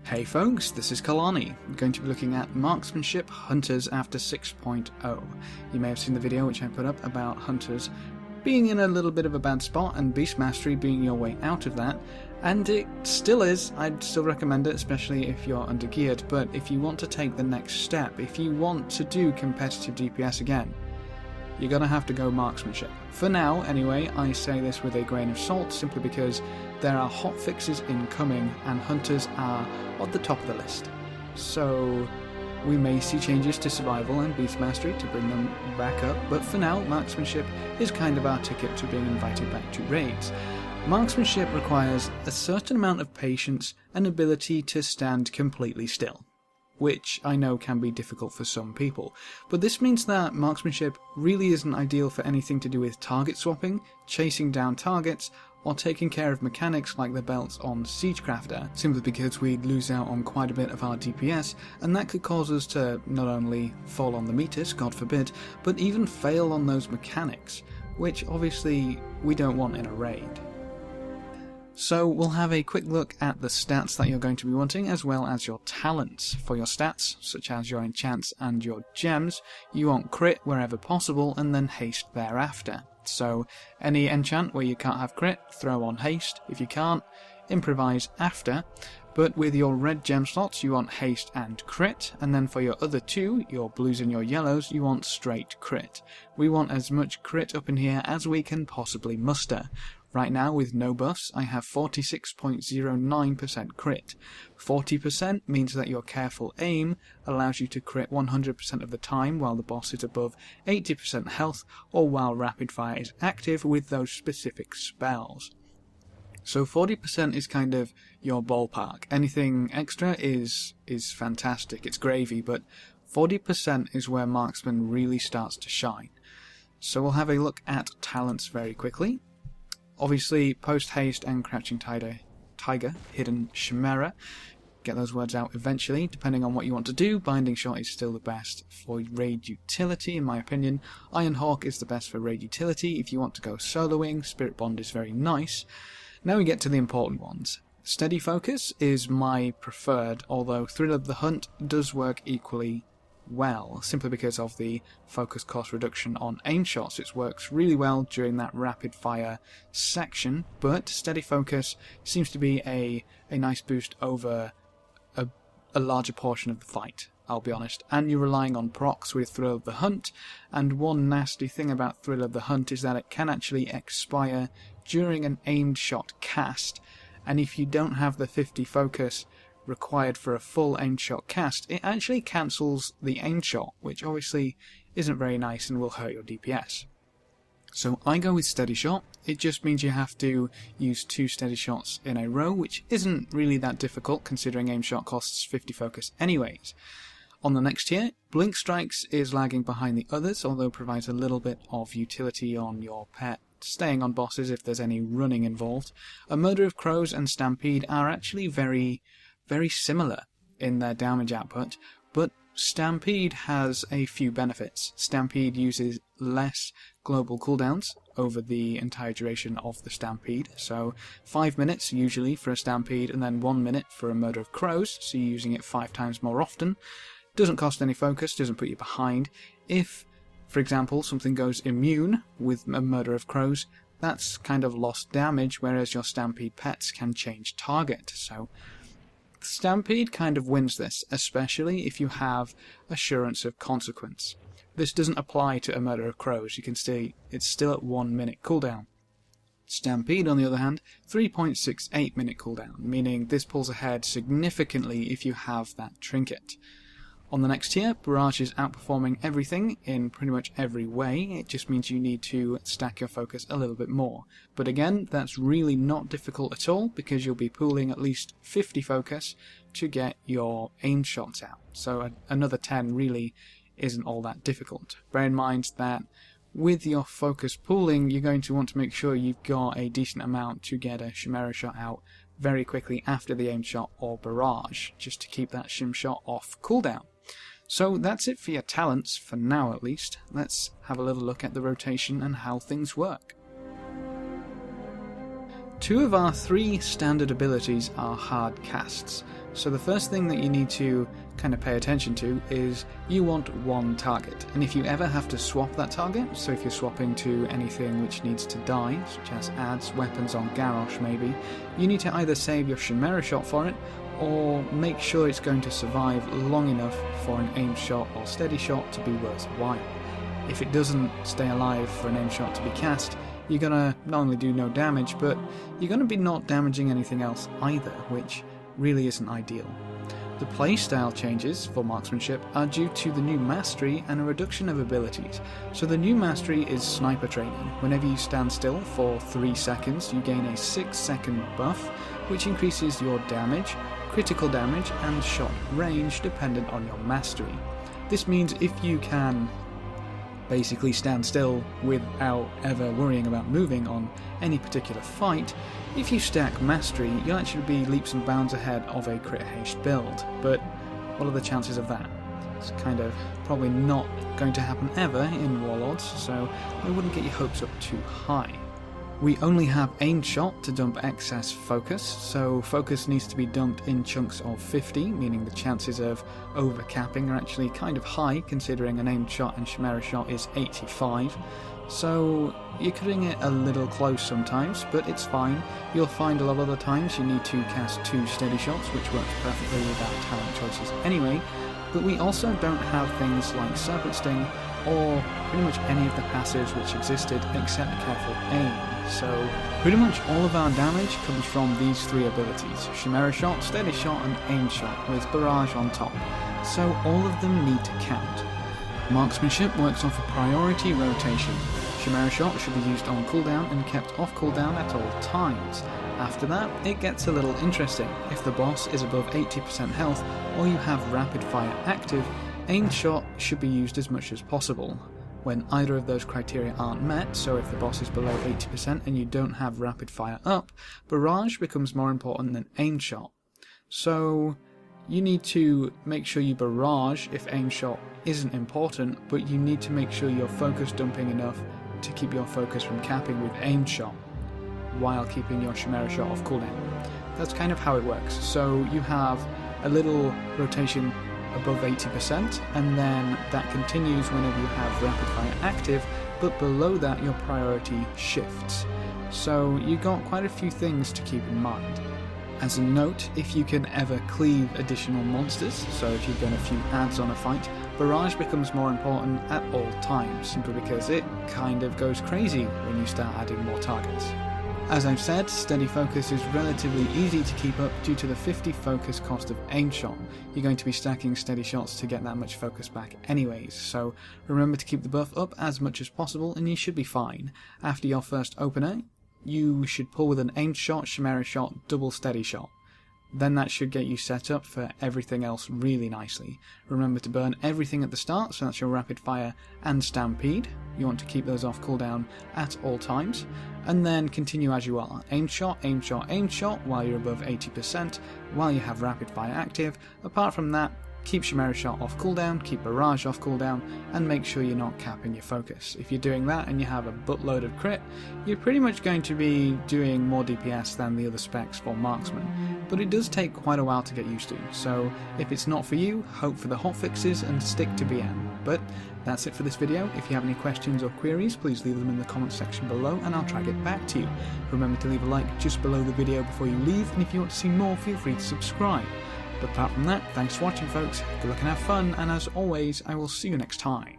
Hey folks, this is Kalani. I'm going to be looking at Marksmanship Hunters after 6.0. You may have seen the video which I put up about Hunters being in a little bit of a bad spot and Beast Mastery being your way out of that, and it still is. I'd still recommend it, especially if you're undergeared, but if you want to take the next step, if you want to do competitive DPS again, you're going to have to go Marksmanship. For now, anyway, I say this with a grain of salt simply because there are hotfixes incoming and Hunters are at the top of the list. So we may see changes to Survival and Beast Mastery to bring them back up, but for now, Marksmanship is kind of our ticket to being invited back to raids. Marksmanship requires a certain amount of patience and ability to stand completely still, which I know can be difficult for some people, but this means that Marksmanship really isn't ideal for anything to do with target swapping, chasing down targets, or taking care of mechanics like the belts on Siegecrafter, simply because we'd lose out on quite a bit of our DPS, and that could cause us to not only fall on the meters, God forbid, but even fail on those mechanics, which obviously we don't want in a raid. So we'll have a quick look at the stats that you're going to be wanting, as well as your talents. For your stats, such as your enchants and your gems, you want crit wherever possible and then haste thereafter. So any enchant where you can't have crit, throw on haste. If you can't, improvise after. But with your red gem slots, you want haste and crit, and then for your other two, your blues and your yellows, you want straight crit. We want as much crit up in here as we can possibly muster. Right now, with no buffs, I have 46.09% crit. 40% means that your careful aim allows you to crit 100% of the time while the boss is above 80% health, or while rapid fire is active with those specific spells. So 40% is kind of your ballpark. Anything extra is fantastic, it's gravy, but 40% is where Marksman really starts to shine. So we'll have a look at talents very quickly. Obviously, post-haste and crouching tiger, hidden chimera. Get those words out eventually, depending on what you want to do. Binding shot is still the best for raid utility, in my opinion. Iron Hawk is the best for raid utility. If you want to go soloing, Spirit Bond is very nice. Now we get to the important ones. Steady Focus is my preferred, although Thrill of the Hunt does work equally well, simply because of the focus cost reduction on aim shots. It works really well during that rapid fire section, but Steady Focus seems to be a nice boost over a larger portion of the fight, I'll be honest. And you're relying on procs with Thrill of the Hunt, and one nasty thing about Thrill of the Hunt is that it can actually expire during an aimed shot cast, and if you don't have the 50 focus required for a full aimed shot cast, it actually cancels the aimed shot, which obviously isn't very nice and will hurt your DPS. So I go with Steady Shot. It just means you have to use 2 steady shots in a row, which isn't really that difficult considering aim shot costs 50 focus anyways. On the next tier, Blink Strikes is lagging behind the others, although provides a little bit of utility on your pet, staying on bosses if there's any running involved. A Murder of Crows and Stampede are actually very similar in their damage output, but Stampede has a few benefits. Stampede uses less global cooldowns over the entire duration of the Stampede, so 5 minutes usually for a Stampede and then 1 minute for a Murder of Crows, so you're using it 5 times more often. Doesn't cost any focus, doesn't put you behind. If, for example, something goes immune with a Murder of Crows, that's kind of lost damage, whereas your Stampede pets can change target, so Stampede kind of wins this, especially if you have Assurance of Consequence. This doesn't apply to a Murder of Crows, you can see it's still at 1 minute cooldown. Stampede, on the other hand, 3.68 minute cooldown, meaning this pulls ahead significantly if you have that trinket. On the next tier, Barrage is outperforming everything in pretty much every way. It just means you need to stack your focus a little bit more. But again, that's really not difficult at all because you'll be pooling at least 50 focus to get your aim shots out. So another 10 really isn't all that difficult. Bear in mind that with your focus pooling, you're going to want to make sure you've got a decent amount to get a Chimera shot out very quickly after the aim shot or barrage, just to keep that shim shot off cooldown. So that's it for your talents, for now at least. Let's have a little look at the rotation and how things work. 2 of our 3 standard abilities are hard casts. So the first thing that you need to kind of pay attention to is you want one target, and if you ever have to swap that target, so if you're swapping to anything which needs to die, such as adds weapons on Garrosh maybe, you need to either save your Chimera shot for it, or make sure it's going to survive long enough for an aim shot or steady shot to be worthwhile. If it doesn't stay alive for an aim shot to be cast, you're gonna not only do no damage, but you're gonna be not damaging anything else either, which really isn't ideal. The playstyle changes for marksmanship are due to the new mastery and a reduction of abilities. So the new mastery is sniper training. Whenever you stand still for 3 seconds, you gain a 6-second buff, which increases your damage, critical damage, and shot range dependent on your mastery. This means if you can basically stand still without ever worrying about moving on any particular fight, if you stack mastery, you'll actually be leaps and bounds ahead of a crit haste build. But what are the chances of that? It's kind of probably not going to happen ever in Warlords, so I wouldn't get your hopes up too high. We only have aimed shot to dump excess focus, so focus needs to be dumped in chunks of 50, meaning the chances of overcapping are actually kind of high considering an aimed shot and Chimera shot is 85. So you're cutting it a little close sometimes, but it's fine. You'll find a lot of the times you need to cast 2 steady shots, which works perfectly without talent choices anyway, but we also don't have things like Serpent Sting or pretty much any of the passives which existed except Careful Aim. So pretty much all of our damage comes from these 3 abilities: Chimera Shot, Steady Shot and Aim Shot, with Barrage on top. So all of them need to count. Marksmanship works off a priority rotation. Chimera Shot should be used on cooldown and kept off cooldown at all times. After that, it gets a little interesting. If the boss is above 80% health or you have Rapid Fire active, Aimed Shot should be used as much as possible. When either of those criteria aren't met, so if the boss is below 80% and you don't have Rapid Fire up, Barrage becomes more important than Aimed Shot. So you need to make sure you barrage if Aimed Shot isn't important, but you need to make sure you're focus dumping enough to keep your focus from capping with Aimed Shot, while keeping your Chimera Shot off cooldown. That's kind of how it works. So you have a little rotation above 80%, and then that continues whenever you have Rapid Fire active, but below that your priority shifts. So you got quite a few things to keep in mind. As a note, if you can ever cleave additional monsters, so if you've done a few adds on a fight, Barrage becomes more important at all times, simply because it kind of goes crazy when you start adding more targets. As I've said, steady focus is relatively easy to keep up due to the 50 focus cost of aim shot. You're going to be stacking steady shots to get that much focus back anyways, so remember to keep the buff up as much as possible and you should be fine. After your first opener, you should pull with an aimed shot, Chimera shot, double steady shot. Then that should get you set up for everything else really nicely. Remember to burn everything at the start, so that's your rapid fire and stampede. You want to keep those off cooldown at all times. And then continue as you are. Aim shot, aim shot, aim shot while you're above 80%, while you have rapid fire active. Apart from that, keep Chimera shot off cooldown, keep Barrage off cooldown, and make sure you're not capping your focus. If you're doing that and you have a buttload of crit, you're pretty much going to be doing more DPS than the other specs for Marksman. But it does take quite a while to get used to, so if it's not for you, hope for the hotfixes and stick to BM. But that's it for this video. If you have any questions or queries, please leave them in the comments section below and I'll try to get back to you. Remember to leave a like just below the video before you leave, and if you want to see more, feel free to subscribe. But apart from that, thanks for watching folks, good luck and have fun, and as always, I will see you next time.